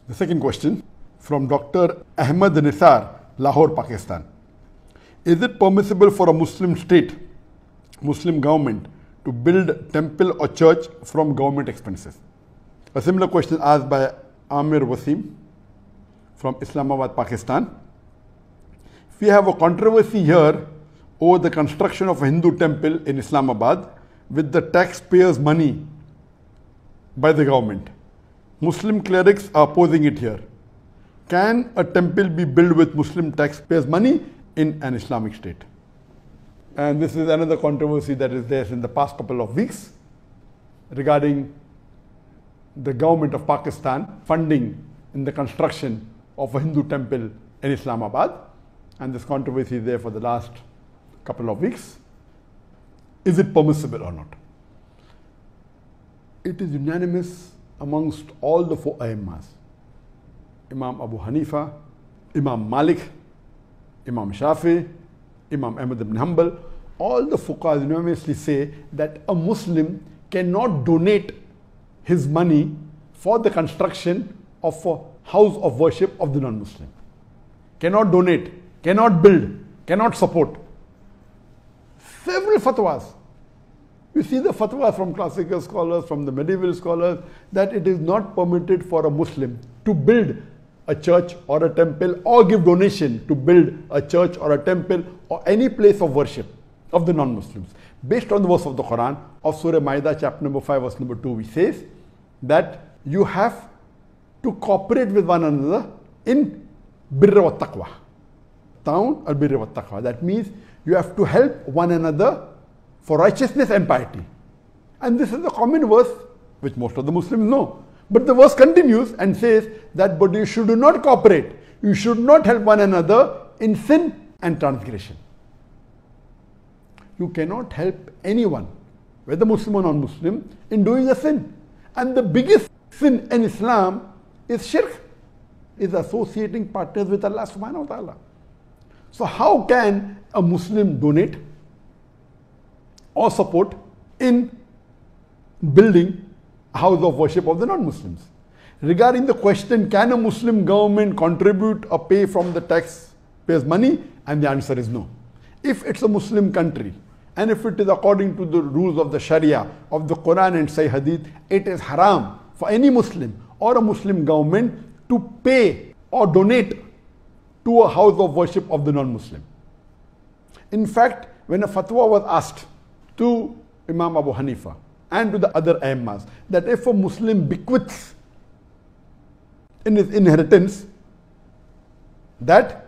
The second question from Dr. Ahmad Nisar, Lahore, Pakistan. Is it permissible for a Muslim state, Muslim government, to build temple or church from government expenses? A similar question asked by Amir Wasim from Islamabad, Pakistan. We have a controversy here over the construction of a Hindu temple in Islamabad with the taxpayers' money by the government. Muslim clerics are opposing it here. Can a temple be built with Muslim taxpayers' money in an Islamic state? And this is another controversy that is there in the past couple of weeks regarding the government of Pakistan funding in the construction of a Hindu temple in Islamabad. And this controversy is there for the last couple of weeks. Is it permissible or not? It is unanimous amongst all the four Aimmas, Imam Abu Hanifa, Imam Malik, Imam Shafi, Imam Ahmad ibn Hanbal. All the fuqahas unanimously say that a Muslim cannot donate his money for the construction of a house of worship of the non-Muslim. Cannot donate, cannot build, cannot support. Several fatwas. You see the fatwas from classical scholars, from the medieval scholars, that it is not permitted for a Muslim to build a church or a temple or give donation to build a church or a temple or any place of worship of the non-Muslims. Based on the verse of the Quran of Surah Ma'idah chapter number 5 verse number 2, which says that you have to cooperate with one another in birra wa taqwa. Ta'awun al birra wa taqwa. That means you have to help one another for righteousness and piety. And this is a common verse which most of the Muslims know. But the verse continues and says that but you should not cooperate. You should not help one another in sin and transgression. You cannot help anyone, whether Muslim or non-Muslim, in doing a sin. And the biggest sin in Islam is shirk, is associating partners with Allah subhanahu wa ta'ala. So how can a Muslim donate or support in building a house of worship of the non-Muslims? Regarding the question, can a Muslim government contribute or pay from the taxpayers' money? And the answer is no. If it's a Muslim country, and if it is according to the rules of the Sharia, of the Quran and Sahih Hadith, it is haram for any Muslim or a Muslim government to pay or donate to a house of worship of the non-Muslim. In fact, when a fatwa was asked to Imam Abu Hanifa and to the other Aimmas that if a Muslim bequeaths in his inheritance that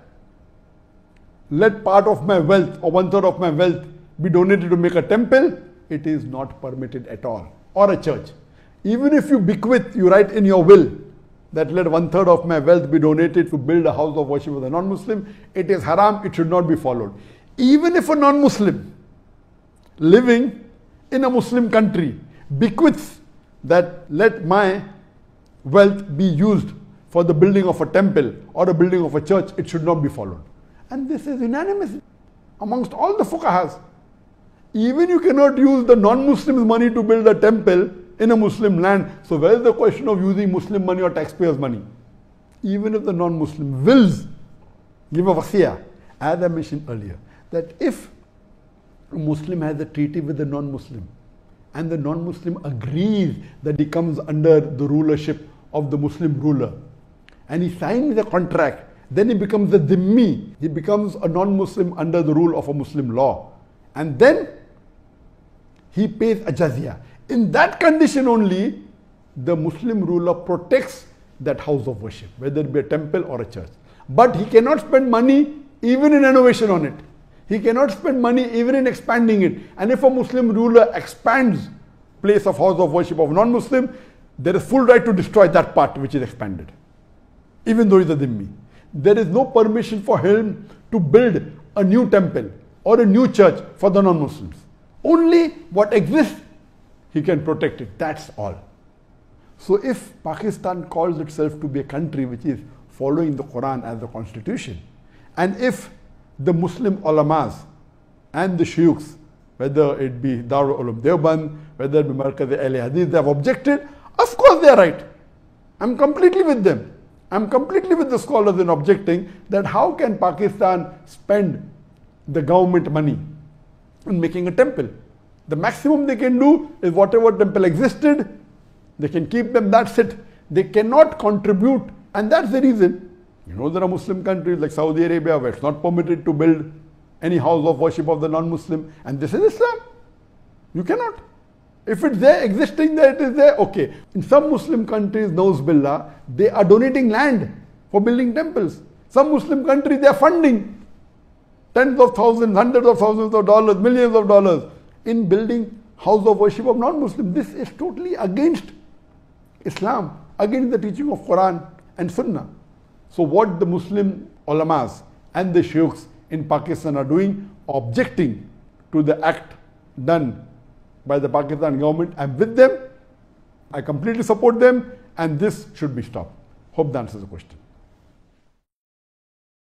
let part of my wealth or 1/3 of my wealth be donated to make a temple, it is not permitted at all, or a church. Even if you bequeath, you write in your will that let 1/3 of my wealth be donated to build a house of worship with a non-Muslim, it is haram, it should not be followed. Even if a non-Muslim living in a Muslim country bequeaths that let my wealth be used for the building of a temple or the building of a church, it should not be followed. And this is unanimous amongst all the fuqahas. Even you cannot use the non-Muslims' money to build a temple in a Muslim land. So where is the question of using Muslim money or taxpayers' money? Even if the non-Muslim wills give a wasiyah, as I mentioned earlier, that if a Muslim has a treaty with the non-Muslim and the non-Muslim agrees that he comes under the rulership of the Muslim ruler and he signs the contract, then he becomes a dhimmi, he becomes a non-Muslim under the rule of a Muslim law, and then he pays a jazya. In that condition only, the Muslim ruler protects that house of worship, whether it be a temple or a church. But he cannot spend money even in renovation on it. He cannot spend money even in expanding it. And if a Muslim ruler expands place of house of worship of non-Muslim, there is full right to destroy that part which is expanded, even though he is a dhimmi. There is no permission for him to build a new temple or a new church for the non-Muslims. Only what exists, he can protect it. That's all. So if Pakistan calls itself to be a country which is following the Quran as the constitution, and if the Muslim ulamas and the shuyukhs, whether it be Darul Ulum Deoband, whether it be Markaz Ahl Hadith, they have objected, of course they are right. I'm completely with them. I'm completely with the scholars in objecting that how can Pakistan spend the government money in making a temple? The maximum they can do is whatever temple existed, they can keep them, that's it. They cannot contribute, and that's the reason. You know, there are Muslim countries like Saudi Arabia where it's not permitted to build any house of worship of the non-Muslim, and this is Islam. You cannot. If it's there, existing there, it is there, okay. In some Muslim countries, Nauz Billah, they are donating land for building temples. Some Muslim countries, they are funding tens of thousands, hundreds of thousands of dollars, millions of dollars in building house of worship of non-Muslim. This is totally against Islam, against the teaching of Quran and Sunnah. So what the Muslim ulamas and the sheikhs in Pakistan are doing, objecting to the act done by the Pakistan government, I'm with them. I completely support them, and this should be stopped. Hope that answers the question.